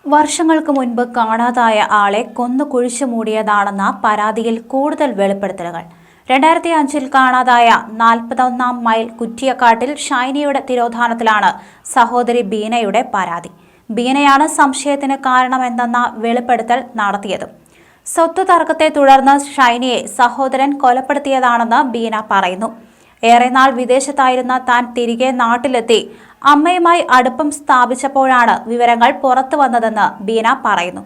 വർഷങ്ങൾക്ക് മുൻപ് കാണാതായ ആളെ കൊന്നു കുഴിച്ചു മൂടിയതാണെന്ന പരാതിയിൽ കൂടുതൽ വെളിപ്പെടുത്തലുകൾ. 2005 കാണാതായ 41 മൈൽ കുറ്റിയക്കാട്ടിൽ ഷൈനിയുടെ തിരോധാനത്തിലാണ് സഹോദരി ബീനയുടെ പരാതി. ബീനയാണ് സംശയത്തിന് കാരണമെന്ന വെളിപ്പെടുത്തൽ നടത്തിയത്. സ്വത്ത് തർക്കത്തെ തുടർന്ന് ഷൈനിയെ സഹോദരൻ കൊലപ്പെടുത്തിയതാണെന്ന് ബീന പറയുന്നു. ഏറെ നാൾ വിദേശത്തായിരുന്ന താൻ തിരികെ നാട്ടിലെത്തി അമ്മയുമായി അടുപ്പം സ്ഥാപിച്ചപ്പോഴാണ് വിവരങ്ങൾ പുറത്തു വന്നതെന്ന് ബീന പറയുന്നു.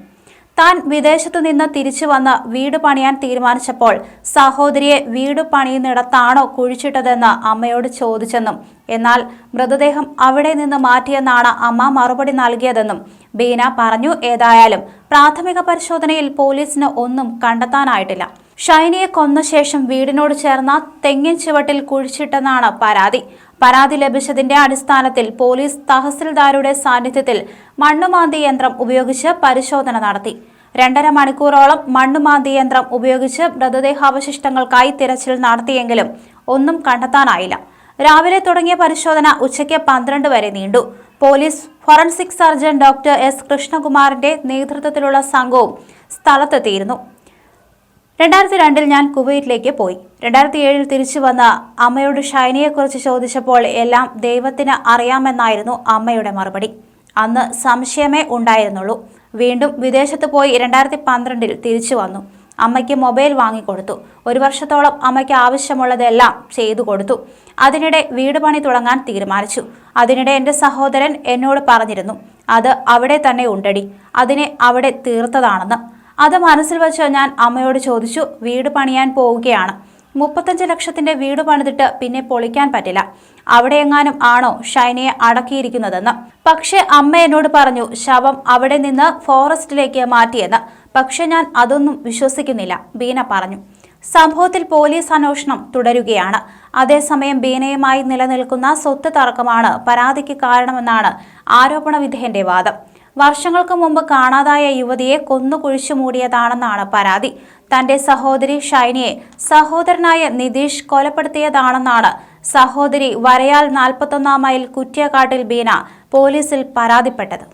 താൻ വിദേശത്തു നിന്ന് തിരിച്ചു വന്ന് വീട് പണിയാൻ തീരുമാനിച്ചപ്പോൾ സഹോദരിയെ വീട് പണിയുന്നിടത്താണോ കുഴിച്ചിട്ടതെന്ന് അമ്മയോട് ചോദിച്ചെന്നും എന്നാൽ മൃതദേഹം അവിടെ നിന്ന് മാറ്റിയെന്നാണ് അമ്മ മറുപടി നൽകിയതെന്നും ബീന പറഞ്ഞു. ഏതായാലും പ്രാഥമിക പരിശോധനയിൽ പോലീസിന് ഒന്നും കണ്ടെത്താനായിട്ടില്ല. ഷൈനിയെ കൊന്ന ശേഷം വീടിനോട് ചേർന്ന തെങ്ങിൻ ചുവട്ടിൽ കുഴിച്ചിട്ടെന്നാണ് പരാതി. പരാതി ലഭിച്ചതിന്റെ അടിസ്ഥാനത്തിൽ പോലീസ് തഹസിൽദാരുടെ സാന്നിധ്യത്തിൽ മണ്ണുമാന്തി യന്ത്രം ഉപയോഗിച്ച് പരിശോധന നടത്തി. 2.5 മണിക്കൂറോളം മണ്ണുമാന്തി യന്ത്രം ഉപയോഗിച്ച് മൃതദേഹാവശിഷ്ടങ്ങൾക്കായി തിരച്ചിൽ നടത്തിയെങ്കിലും ഒന്നും കണ്ടെത്താനായില്ല. രാവിലെ തുടങ്ങിയ പരിശോധന ഉച്ചയ്ക്ക് 12 വരെ നീണ്ടു. Police forensic surgeon doctor S കൃഷ്ണകുമാറിന്റെ നേതൃത്വത്തിലുള്ള സംഘവും സ്ഥലത്തെത്തിയിരുന്നു. 2002 ഞാൻ കുവൈറ്റിലേക്ക് പോയി. 2007 തിരിച്ചു വന്ന അമ്മയോട് ഷൈനിയെക്കുറിച്ച് ചോദിച്ചപ്പോൾ എല്ലാം ദൈവത്തിന് അറിയാമെന്നായിരുന്നു അമ്മയുടെ മറുപടി. അന്ന് സംശയമേ ഉണ്ടായിരുന്നുള്ളൂ. വീണ്ടും വിദേശത്ത് പോയി 2012 തിരിച്ചു വന്നു. അമ്മയ്ക്ക് മൊബൈൽ വാങ്ങിക്കൊടുത്തു. 1 വർഷത്തോളം അമ്മയ്ക്ക് ആവശ്യമുള്ളതെല്ലാം ചെയ്തു കൊടുത്തു. അതിനിടെ വീട് പണി തുടങ്ങാൻ തീരുമാനിച്ചു. അതിനിടെ എൻ്റെ സഹോദരൻ എന്നോട് പറഞ്ഞിരുന്നു, അത് അവിടെ തന്നെ ഉണ്ടടി, അതിനെ അവിടെ തീർത്തതാണെന്ന്. അത് മനസ്സിൽ വെച്ച് ഞാൻ അമ്മയോട് ചോദിച്ചു, വീട് പണിയാൻ പോവുകയാണ്, 35 ലക്ഷത്തിന്റെ വീട് പണിതിട്ട് പിന്നെ പൊളിക്കാൻ പറ്റില്ല, അവിടെ എങ്ങാനും ആണോ ഷൈനിയെ അടക്കിയിരിക്കുന്നതെന്ന്. പക്ഷെ അമ്മ എന്നോട് പറഞ്ഞു ശവം അവിടെ നിന്ന് ഫോറസ്റ്റിലേക്ക് മാറ്റിയെന്ന്. പക്ഷെ ഞാൻ അതൊന്നും വിശ്വസിക്കുന്നില്ല, ബീന പറഞ്ഞു. സംഭവത്തിൽ പോലീസ് അന്വേഷണം തുടരുകയാണ്. അതേസമയം ബീനയുമായി നിലനിൽക്കുന്ന സ്വത്ത് തർക്കമാണ് പരാതിക്ക് കാരണമെന്നാണ് ആരോപണ വിധേയന്റെ വാദം. വർഷങ്ങൾക്ക് മുമ്പ് കാണാതായ യുവതിയെ കൊന്നു കുഴിച്ചു മൂടിയതാണെന്നാണ് പരാതി. തന്റെ സഹോദരി ഷൈനിയെ സഹോദരനായ നിതീഷ് കൊലപ്പെടുത്തിയതാണെന്നാണ് സഹോദരി വരയാൽ 41 മൈൽ കുറ്റിയക്കാട്ടിൽ ബീന പോലീസിൽ പരാതിപ്പെട്ടത്.